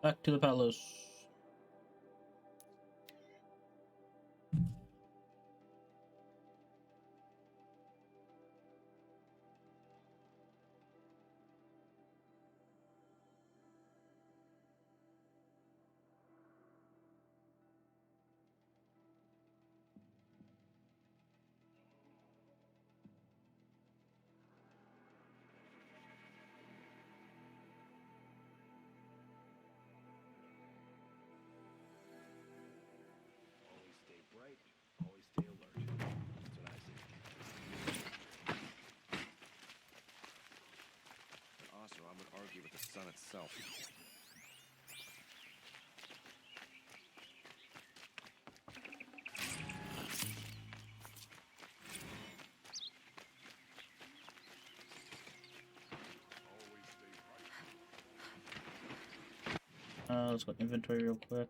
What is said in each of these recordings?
Back to the palace. Always stay bright, always stay alert. That's what I say. Also, I would argue with the sun itself. Let's go inventory real quick.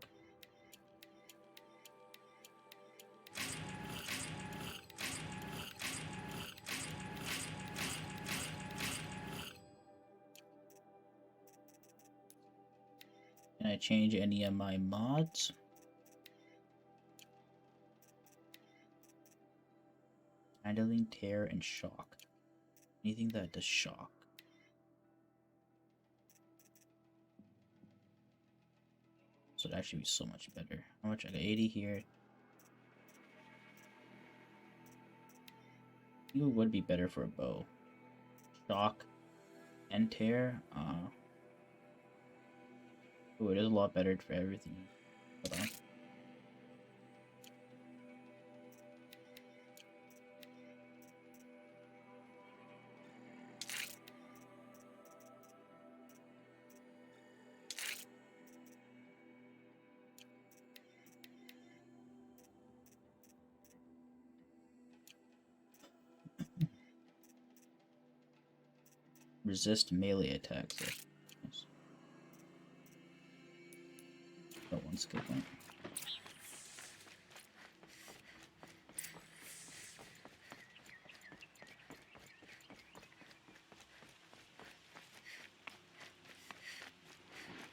Can I change any of my mods? Handling, tear, and shock. Anything that does shock. So it'd actually be so much better. How much? I got 80 here. You would be better for a bow. Shock and tear. Oh, it is a lot better for everything. Hold on. Resist melee attacks. Yes. Got one skill point.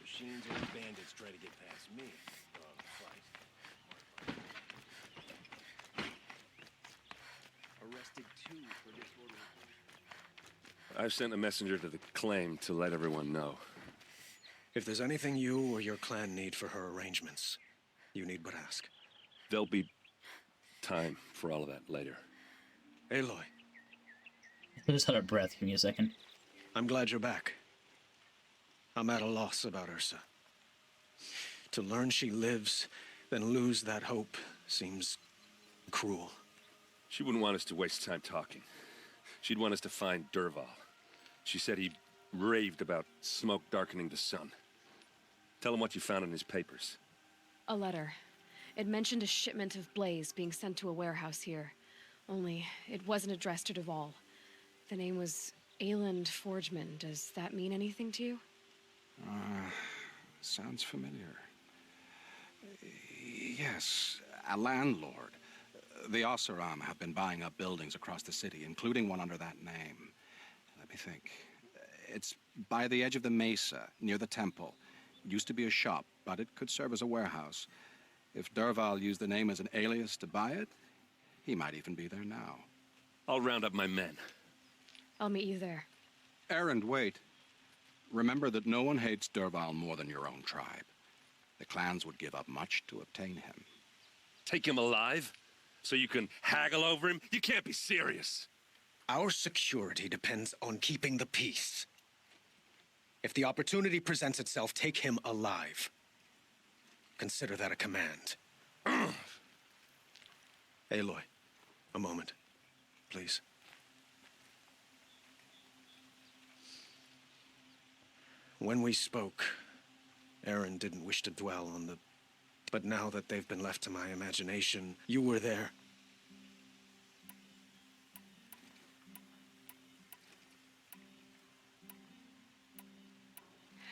Machines and bandits try to get past me. Wrong fight. Arrested 2 for disorderly. I've sent a messenger to the claim to let everyone know. If there's anything you or your clan need for her arrangements, you need but ask. There'll be time for all of that later. Aloy, I just had a breath. Give me a second. I'm glad you're back. I'm at a loss about Ursa. To learn she lives, then lose that hope seems cruel. She wouldn't want us to waste time talking. She'd want us to find Dervahl. She said he raved about smoke darkening the sun. Tell him what you found in his papers. A letter. It mentioned a shipment of blaze being sent to a warehouse here. Only, it wasn't addressed to Dervahl. The name was Ayland Forgeman. Does that mean anything to you? Sounds familiar. Yes, a landlord. The Oseram have been buying up buildings across the city, including one under that name. Let me think. It's by the edge of the mesa, near the temple. It used to be a shop, but it could serve as a warehouse. If Dervahl used the name as an alias to buy it, he might even be there now. I'll round up my men. I'll meet you there. Erend, wait. Remember that no one hates Dervahl more than your own tribe. The clans would give up much to obtain him. Take him alive? So you can haggle over him? You can't be serious. Our security depends on keeping the peace. If the opportunity presents itself, take him alive. Consider that a command. Aloy, a moment, please. When we spoke, Aaron didn't wish to dwell on the... But now that they've been left to my imagination, you were there.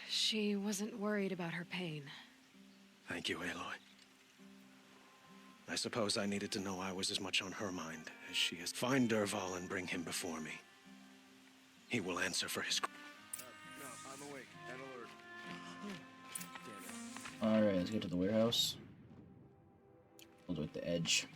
She wasn't worried about her pain. Thank you, Aloy. I suppose I needed to know I was as much on her mind as she is. Find Dervahl and bring him before me. He will answer for his... No, I'm awake and alert. Damn it. Alright, let's get to the warehouse. We'll do it at the edge.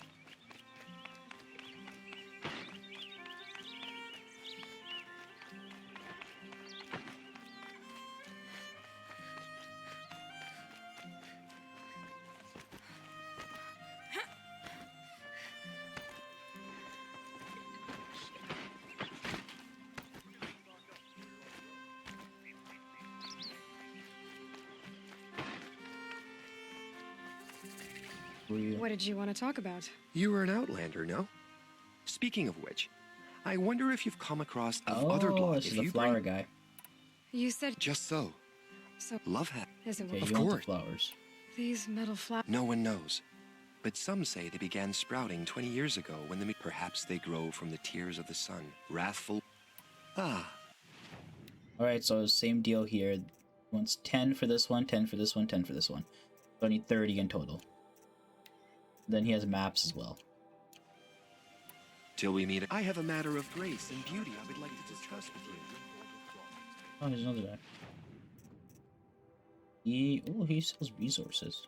What did you want to talk about? You were an outlander, no? Speaking of which, I wonder if you've come across of other blood. This If is the you flower bring... guy. You said Just so. so. Love hat. Is it Okay, Of you want the course. flowers. these metal flowers? No one knows. But some say they began sprouting 20 years ago when the... Perhaps they grow from the tears of the sun. Wrathful... Ah. Alright, so same deal here. Wants 10 for this one, 10 for this one, 10 for this one. So I need 30 in total. Then he has maps as well. Till we meet... I have a matter of grace and beauty I would like to discuss with you. Oh, there's another guy. He sells resources.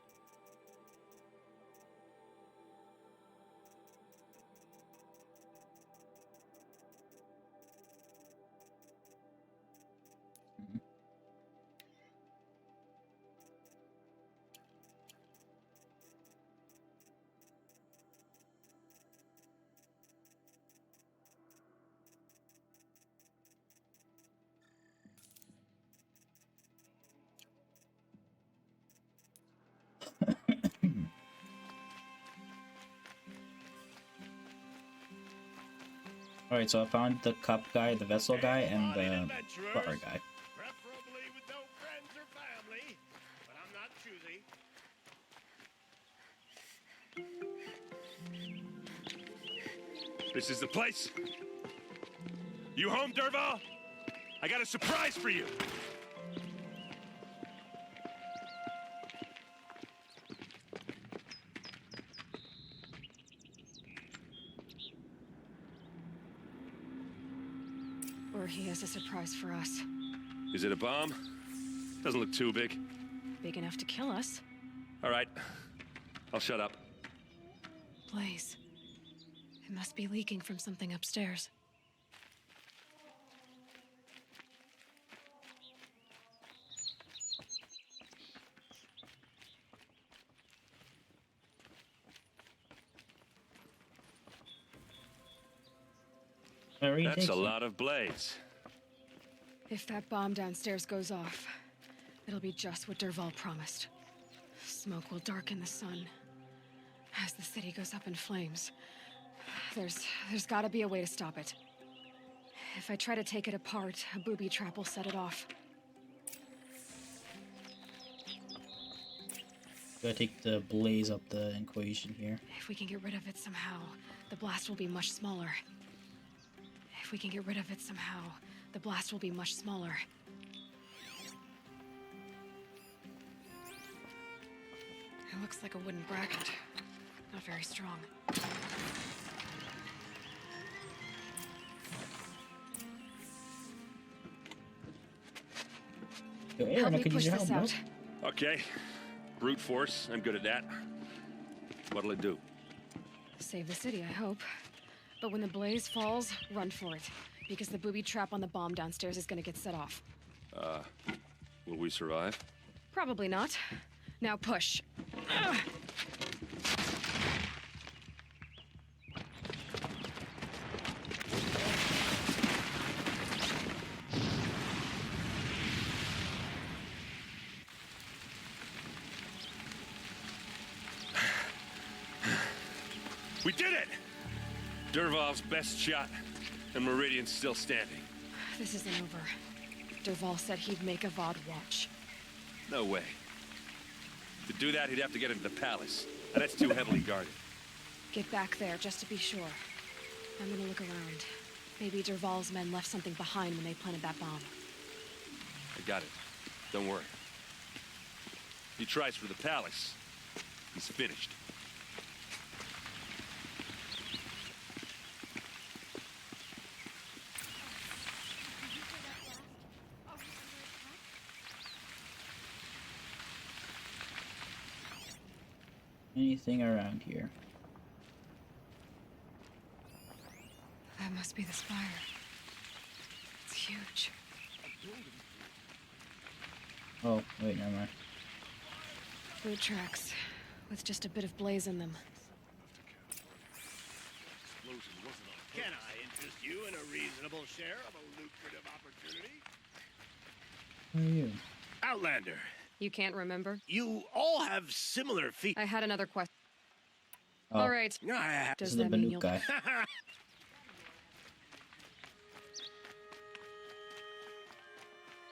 Mhm. Alright, so I found the cup guy, the vessel guy, and the flower guy. Preferably with no friends or family, but I'm not choosy. This is the place. You home, Derval? I got a surprise for you. Or he has a surprise for us. Is it a bomb? Doesn't look too big. Big enough to kill us. All right. I'll shut up. Blaze. It must be leaking from something upstairs. That's a lot of blaze. If that bomb downstairs goes off, it'll be just what Derval promised. Smoke will darken the sun. As the city goes up in flames, there's gotta be a way to stop it. If I try to take it apart, a booby trap will set it off. Gotta take the blaze up the equation here. If we can get rid of it somehow, the blast will be much smaller. If we can get rid of it somehow, the blast will be much smaller. It looks like a wooden bracket. Not very strong. Yo, Aaron, Help I me could use push your this help, bro. out. Okay. Brute force. I'm good at that. What'll it do? Save the city, I hope. But when the blaze falls, run for it. Because the booby trap on the bomb downstairs is gonna get set off. Will we survive? Probably not. Now push. Ugh. We did it! Derval's best shot, and Meridian's still standing. This isn't over. Derval said he'd make a VOD watch. No way. To do that, he'd have to get into the palace, and that's too heavily guarded. Get back there, just to be sure. I'm gonna look around. Maybe Derval's men left something behind when they planted that bomb. I got it. Don't worry. He tries for the palace. He's finished. Anything around here? That must be the spire. It's huge. Oh, wait, never mind. Boot tracks, with just a bit of blaze in them. Can I interest you in a reasonable share of a lucrative opportunity? Who are you? Outlander, You can't remember? you all have similar features. I had another question. Oh, All right. this Does is the that mean Banuk you'll... guy.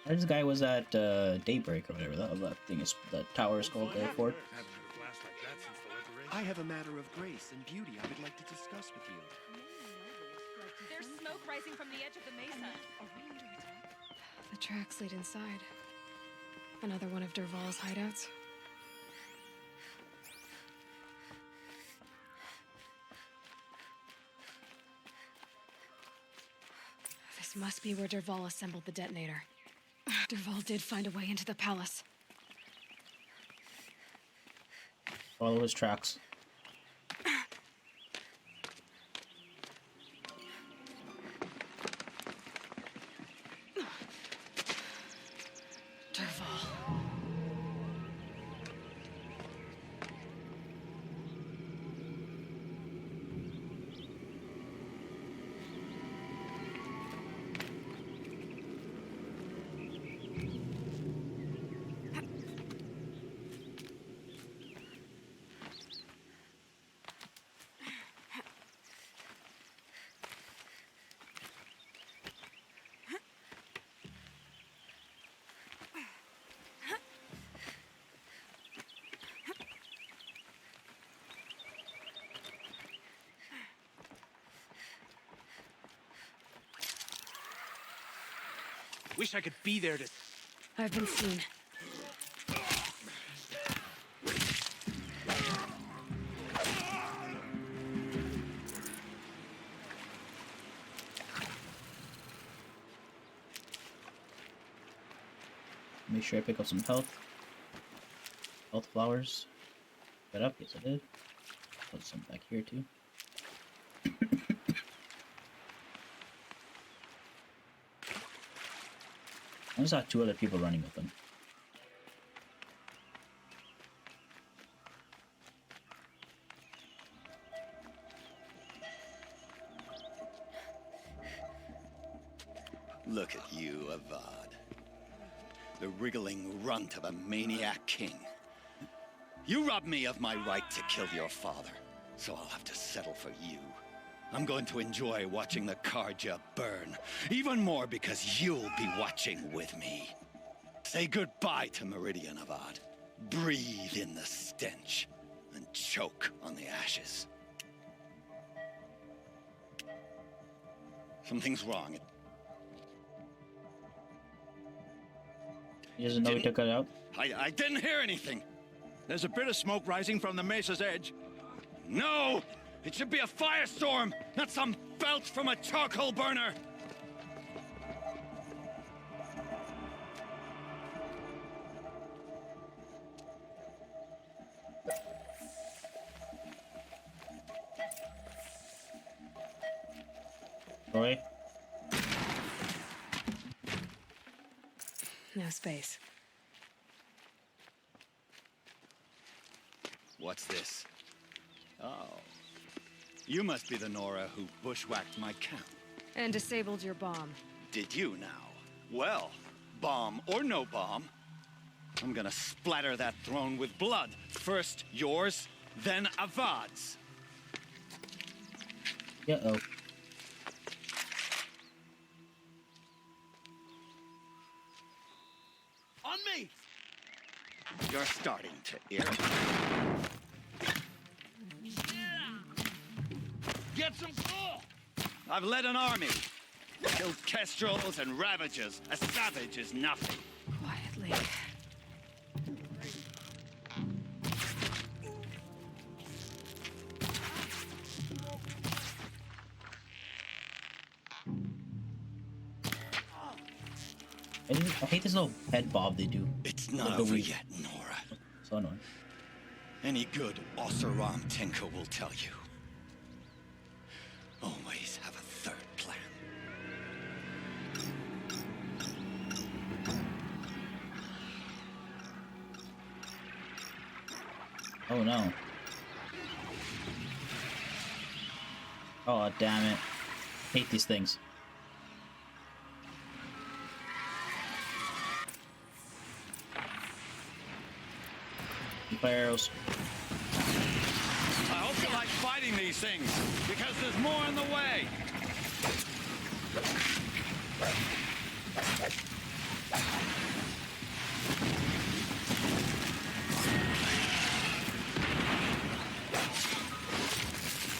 This guy was at Daybreak or whatever. That thing is, the tower is called the fort. I have a matter of grace and beauty I would like to discuss with you. There's smoke rising from the edge of the mesa. The tracks lead inside. Another one of Dervahl's hideouts. This must be where Dervahl assembled the detonator. Dervahl did find a way into the palace. Follow his tracks. Dervahl. Wish I could be there to... I've been seen. Make sure I pick up some health. Health flowers. That up? Yes, I did. Put some back here too. I just saw 2 other people running with them. Look at you, Avad. The wriggling runt of a maniac king. You robbed me of my right to kill your father, so I'll have to settle for you. I'm going to enjoy watching the Karja burn, even more because you'll be watching with me. Say goodbye to Meridian, Avad. Breathe in the stench, and choke on the ashes. Something's wrong. He doesn't know he took it out. I didn't hear anything. There's a bit of smoke rising from the mesa's edge. No! It should be a firestorm, not some belch from a charcoal burner! Roy? No space. What's this? Oh. You must be the Nora who bushwhacked my camp. And disabled your bomb. Did you now? Well, bomb or no bomb, I'm gonna splatter that throne with blood. First yours, then Avad's. Uh-oh. On me! You're starting to irritate. Get some full! I've led an army. Killed kestrels and ravagers. A savage is nothing. Quietly. I hate this little head bob they do. It's not Like the over weed. yet, Nora. So annoying. Any good Oseram tinker will tell you. Always have a third plan. Oh no. Oh damn it. Hate these things. Fire arrows. I hope you like fighting these things, because there's more in the way.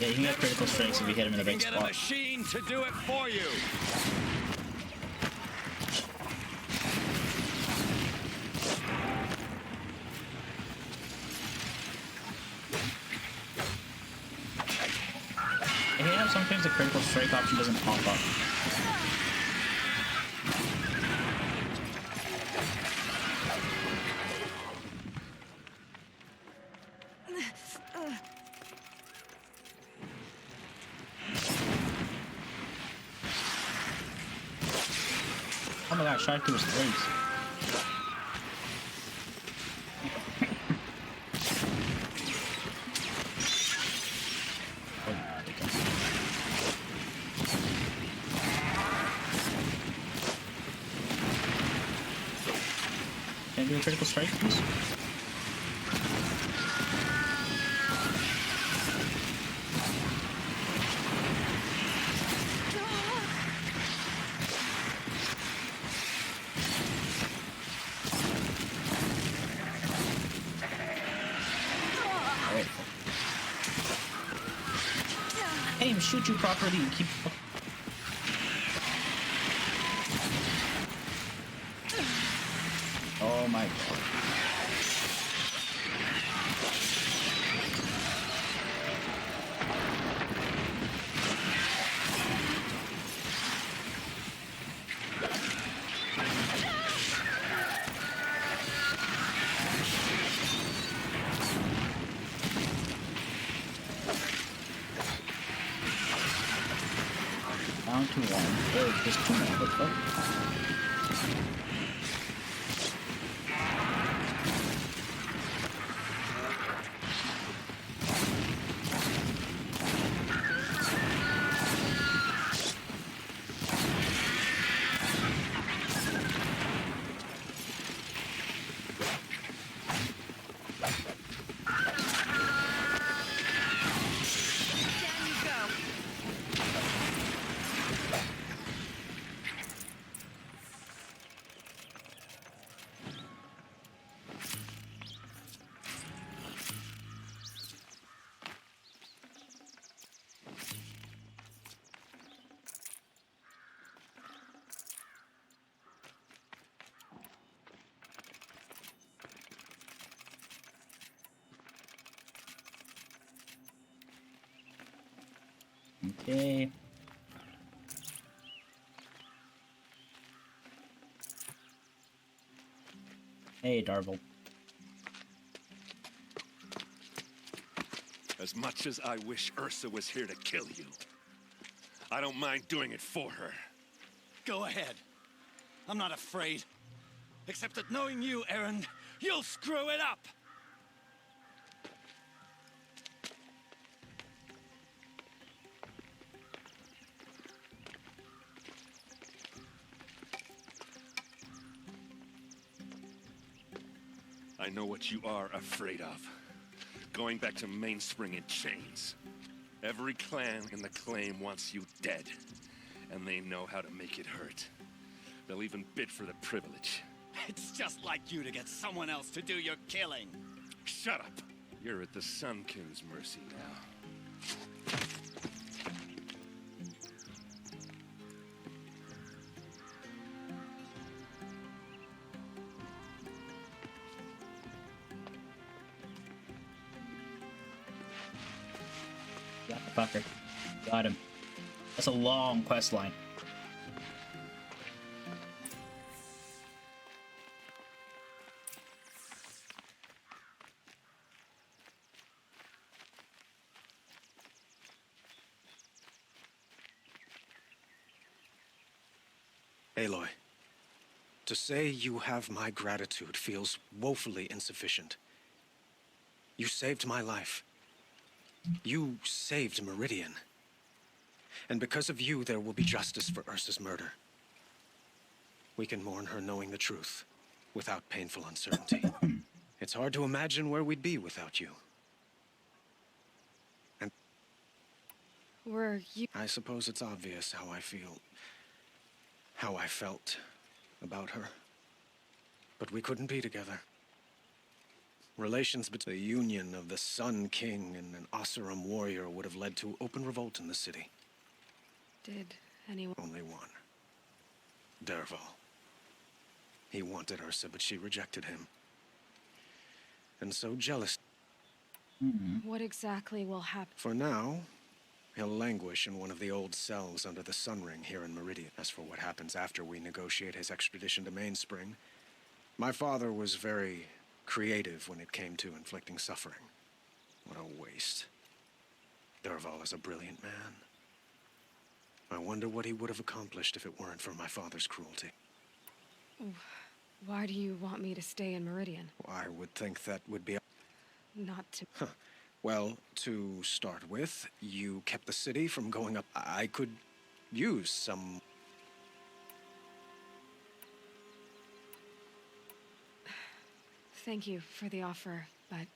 Yeah, you can get critical strikes if you hit him in the You right can get a spot. machine to do it for you. I hate how sometimes the critical strike option doesn't pop up. Oh my god, shot it through his legs. Oh, there we go. Can I do a critical strike, please? Alright. I can't even shoot you properly. You keep. Oh my god. Down to one. Oh, there's two more. What the fuck? Down you go. Okay. Hey, Darble. As much as I wish Ursa was here to kill you, I don't mind doing it for her. Go ahead. I'm not afraid. Except that knowing you, Aaron, you'll screw it up! I know what you are afraid of. Going back to Mainspring in chains. Every clan in the claim wants you dead. And they know how to make it hurt. They'll even bid for the privilege. It's just like you to get someone else to do your killing. Shut up! You're at the Sun King's mercy now. Got the fucker. Got him. That's a long quest line. Aloy, to say you have my gratitude feels woefully insufficient. You saved my life. You saved Meridian. And because of you, there will be justice for Ursa's murder. We can mourn her knowing the truth, without painful uncertainty. It's hard to imagine where we'd be without you. And Were you... I suppose it's obvious how I feel, how I felt about her. But we couldn't be together. Relations between the union of the Sun King and an Oseram warrior would have led to open revolt in the city. Did anyone... Only one. Dervahl. He wanted Ursa, but she rejected him. And so jealous. What exactly will happen? For now, he'll languish in one of the old cells under the Sun Ring here in Meridian. As for what happens after we negotiate his extradition to Mainspring, my father was very creative when it came to inflicting suffering. What a waste. Dervahl is a brilliant man. I wonder what he would have accomplished if it weren't for my father's cruelty. Why do you want me to stay in Meridian? I would think that would be... Not to... Well, to start with, you kept the city from going up. I could use some... Thank you for the offer, but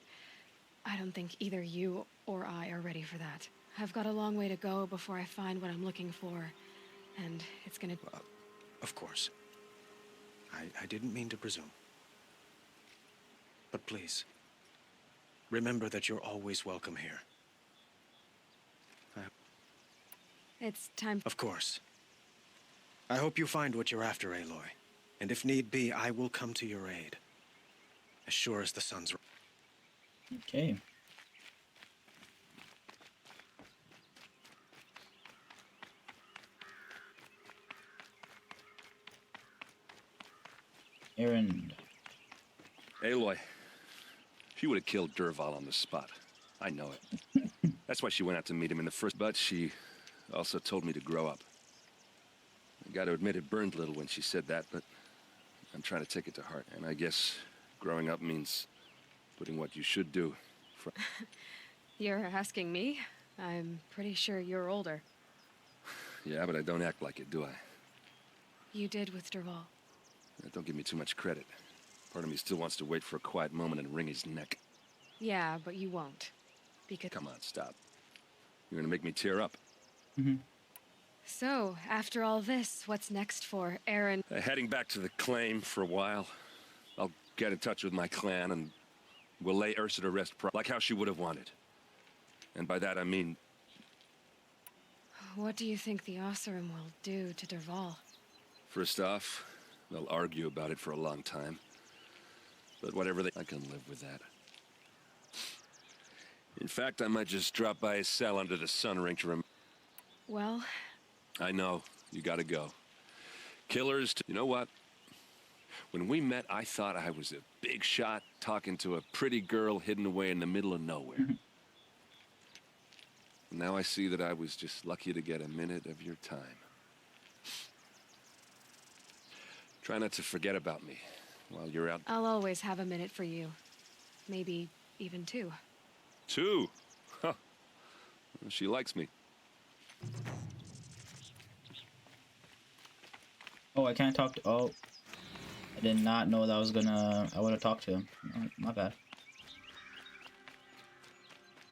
I don't think either you or I are ready for that. I've got a long way to go before I find what I'm looking for, and it's gonna... Of course. I didn't mean to presume. But please, remember that you're always welcome here. It's time... Of course. I hope you find what you're after, Aloy. And if need be, I will come to your aid. As sure as the sun's... Okay. Errand. Aloy, she would have killed Dervahl on the spot. I know it. That's why she went out to meet him in the first... But she also told me to grow up. I gotta admit it burned a little when she said that, but I'm trying to take it to heart. And I guess growing up means putting what you should do for... You're asking me? I'm pretty sure you're older. Yeah, but I don't act like it, do I? You did with Dervahl. Don't give me too much credit. Part of me still wants to wait for a quiet moment and wring his neck. Yeah, but you won't. Because... Come on, stop. You're gonna make me tear up. So, after all this, what's next for Aaron? Heading back to the claim for a while. I'll get in touch with my clan and we'll lay Ursa to rest like how she would have wanted. And by that I mean... What do you think the Oseram will do to Dervahl? First off, they'll argue about it for a long time. But whatever they... I can live with that. In fact, I might just drop by his cell under the Sun Ring to Well... I know. You gotta go. Killers... You know what? When we met, I thought I was a big shot talking to a pretty girl hidden away in the middle of nowhere. Now I see that I was just lucky to get a minute of your time. Try not to forget about me while you're out. I'll always have a minute for you. Maybe even two. Two? Huh. She likes me. Oh, I can't talk to... Oh. I did not know that I was gonna... I would have talked to him. Oh, my bad.